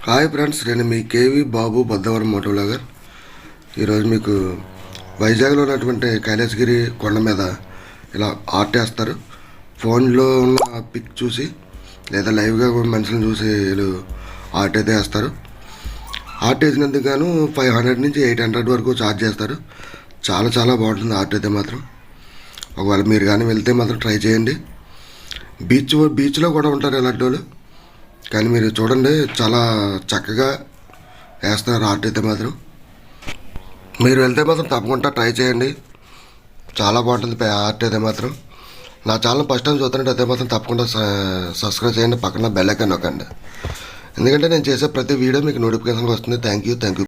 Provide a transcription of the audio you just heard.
Hi friends, నేను మీ KV బాబు బద్దవరం Moto blogger. ఈరోజు మీకు వైజాగ్లో ఉన్నటువంటి కైలాసగిరి కొండ మీద ఇలా ఆర్ట్ వేస్తారు. ఫోన్లో ఉన్న పిక్ చూసి లేదా లైవ్గా మనుషులను చూసి వీళ్ళు ఆర్ట్ అయితే వేస్తారు. ఆర్ట్ వేసినందుకు గాను 500 నుంచి 800 వరకు ఛార్జ్ చేస్తారు. చాలా చాలా బాగుంటుంది ఆర్ట్ అయితే మాత్రం. ఒకవేళ మీరు కానీ వెళ్తే మాత్రం ట్రై చేయండి. బీచ్లో కూడా ఉంటారు ఇలాంటి వాళ్ళు, కానీ మీరు చూడండి చాలా చక్కగా వేస్తున్నారు ఆర్ట్ అయితే మాత్రం. మీరు వెళ్తే మాత్రం తప్పకుండా ట్రై చేయండి, చాలా బాగుంటుంది ఆర్ట్ అయితే మాత్రం. నా ఛానల్ ఫస్ట్ టైం చూస్తున్నట్టు అయితే మాత్రం తప్పకుండా సబ్స్క్రైబ్ చేయండి, పక్కన బెల్ ఐకాన్ నొక్కండి. ఎందుకంటే నేను చేసే ప్రతి వీడియో మీకు నోటిఫికేషన్ వస్తుంది. Thank you.